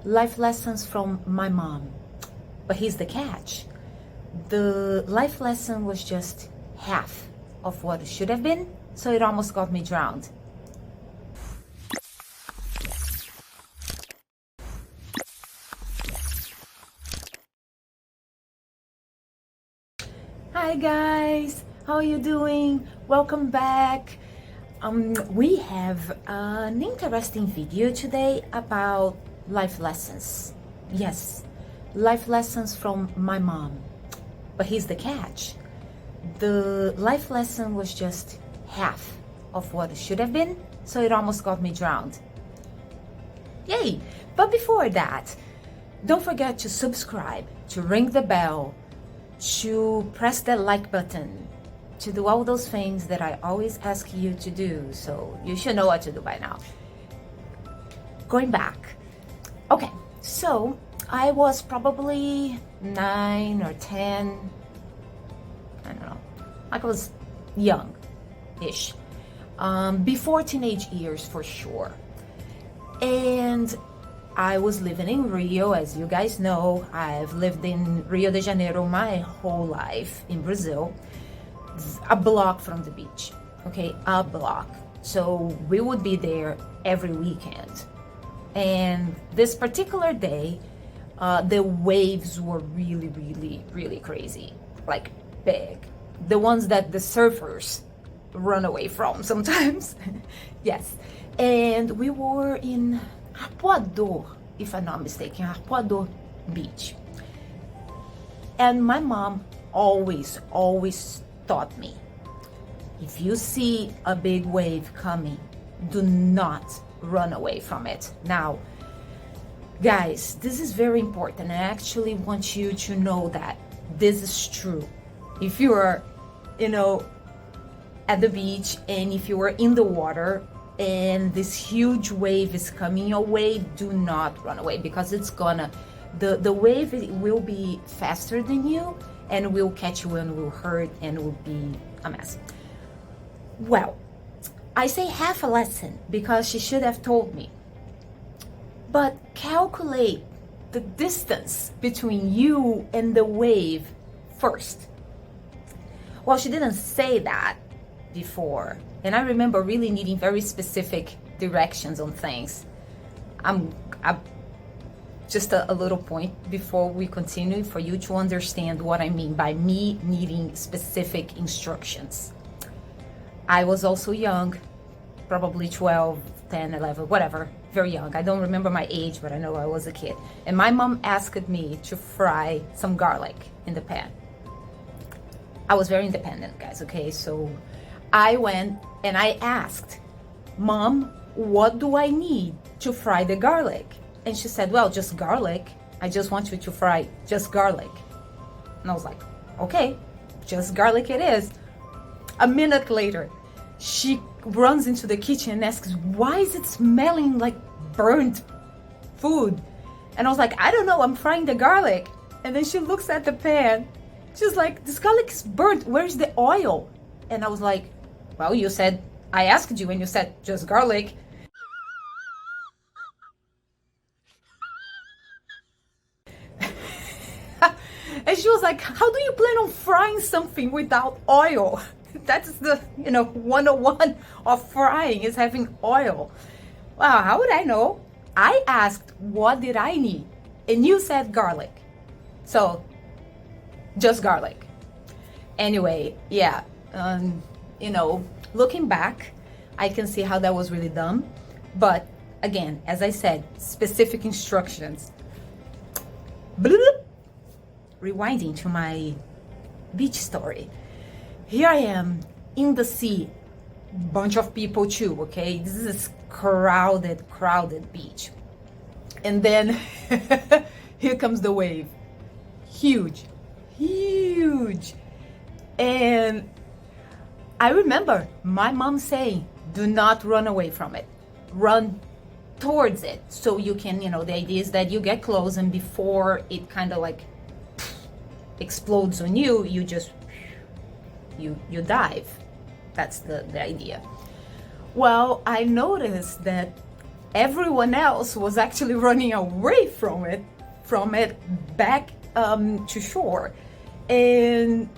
life lessons from my mom. But here's the catch. The life lesson was just half of what it should have been, so it almost got me drowned. Hi guys, how are you doing? Welcome back. We have an interesting video today about life lessons. Yes, life lessons from my mom. But here's the catch. The life lesson was just half of what it should have been, so it almost got me drowned. Yay! But before that, don't forget to subscribe, to ring the bell, to press that like button, to do all those things that I always ask you to do, so you should know what to do by now. Going back. Okay, so I was probably 9 or 10, I don't know, like I was young-ish, before teenage years for sure. And I was living in Rio, as you guys know. I've lived in Rio de Janeiro my whole life, in Brazil, a block from the beach, okay, a block. So we would be there every weekend. And this particular day, the waves were really crazy, like big. The ones that the surfers run away from sometimes. Yes. And we were in Arpoador, if I'm not mistaken, Arpoador Beach. And my mom always taught me, if you see a big wave coming, do not run away from it. Now, guys, this is very important. I actually want you to know that this is true. If you are, at the beach, and if you are in the water and this huge wave is coming your way, do not run away, because it's gonna, the wave will be faster than you and will catch you and will hurt and will be a mess. Well, I say half a lesson because she should have told me. But calculate the distance between you and the wave first. Well, she didn't say that before. And I remember really needing very specific directions on things. Just a little point before we continue for you to understand what I mean by me needing specific instructions. I was also young, probably 12, 10, 11, whatever, very young. I don't remember my age, but I know I was a kid. And my mom asked me to fry some garlic in the pan. I was very independent, guys, okay? So I went and I asked, Mom, what do I need to fry the garlic? And she said, well, just garlic. I just want you to fry just garlic. And I was like, okay, just garlic it is. A minute later, she runs into the kitchen and asks, why is it smelling like burnt food? And I was like, I don't know, I'm frying the garlic. And then she looks at the pan. She's like, this garlic is burnt. Where's the oil? And I was like, well, you said, I asked you and you said just garlic. And she was like, how do you plan on frying something without oil? That's the, 101 of frying is having oil. Well, how would I know? I asked, what did I need? And you said garlic. So, just garlic. Anyway, yeah, looking back, I can see how that was really dumb. But again, as I said, specific instructions. Bloop. Rewinding to my beach story. Here I am in the sea, bunch of people too, okay? This is crowded beach. And then here comes the wave. Huge. And I remember my mom saying, do not run away from it. Run towards it. So you can, the idea is that you get close and before it kind of like explodes on you, you just you dive. That's the idea. Well, I noticed that everyone else was actually running away from it back to shore, and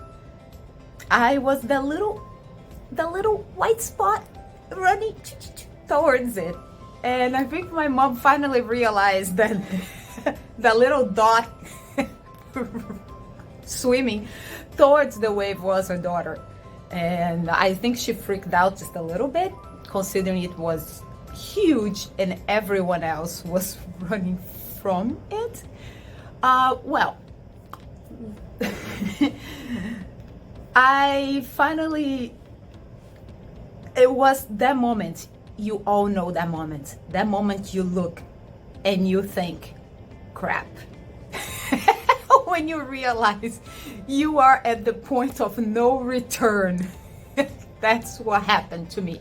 I was the little white spot running towards it. And I think my mom finally realized that the little dot swimming towards the wave was her daughter. And I think she freaked out just a little bit, considering it was huge and everyone else was running from it. Well, it was that moment. You all know that moment. That moment you look and you think, crap. When you realize you are at the point of no return. That's what happened to me.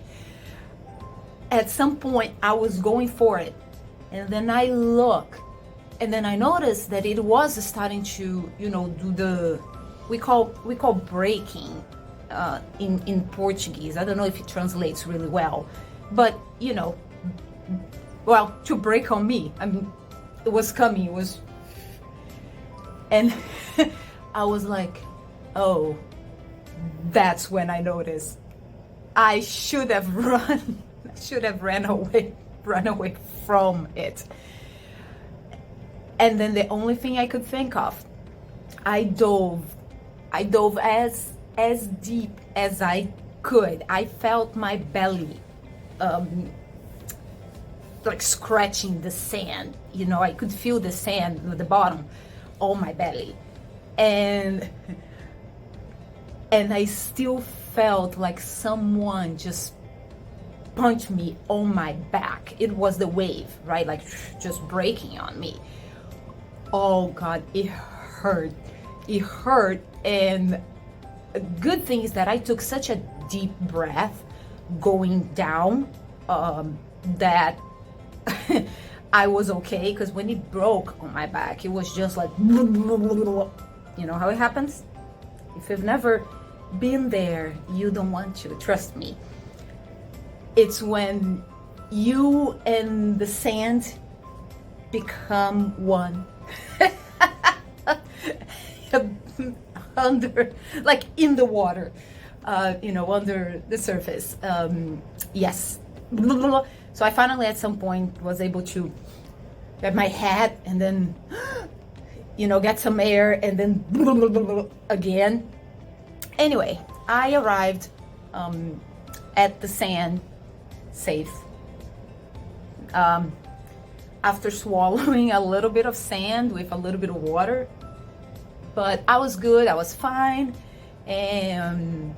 At some point I was going for it, and then I look, and then I noticed that it was starting to, do the, we call breaking in Portuguese. I don't know if it translates really well, but well, to break on me. I mean, it was coming. It was, and I was like, oh, that's when I noticed I should have run. I should have run away from it. And then the only thing I could think of, I dove as deep as I could. I felt my belly like scratching the sand. I could feel the sand at the bottom on my belly, and I still felt like someone just punched me on my back. It was the wave, right? Like just breaking on me. Oh God, it hurt. It hurt. And a good thing is that I took such a deep breath going down that I was okay, because when it broke on my back, it was just like, you know how it happens? If you've never been there, you don't want to, trust me. It's when you and the sand become one. Under, like in the water, under the surface. Yes. So I finally at some point was able to get my head and then, get some air and then again. Anyway, I arrived at the sand safe. After swallowing a little bit of sand with a little bit of water. But I was good, I was fine, and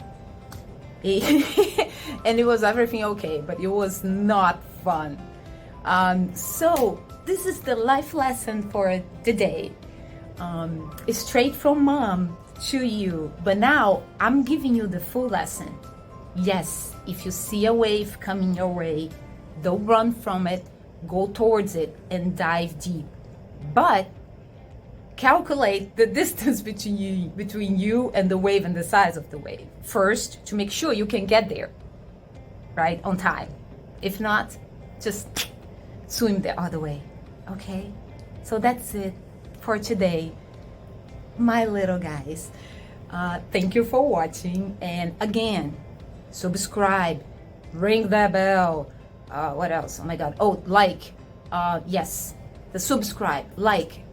it was everything okay, but it was not fun. So this is the life lesson for the day. It's straight from mom to you, but now I'm giving you the full lesson. Yes, if you see a wave coming your way, don't run from it, go towards it and dive deep. But calculate the distance between you and the wave and the size of the wave first to make sure you can get there, right, on time. If not, just swim the other way, okay? So that's it for today, my little guys. Thank you for watching, and again, subscribe, ring that bell. What else? Oh my God. Oh, like. Yes, the subscribe, like,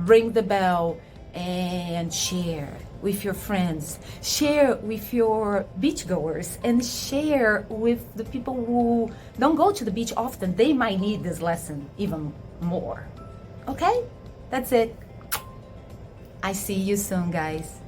ring the bell, and share with your friends, share with your beachgoers, and share with the people who don't go to the beach often. They might need this lesson even more. Okay, that's it. I see you soon, guys.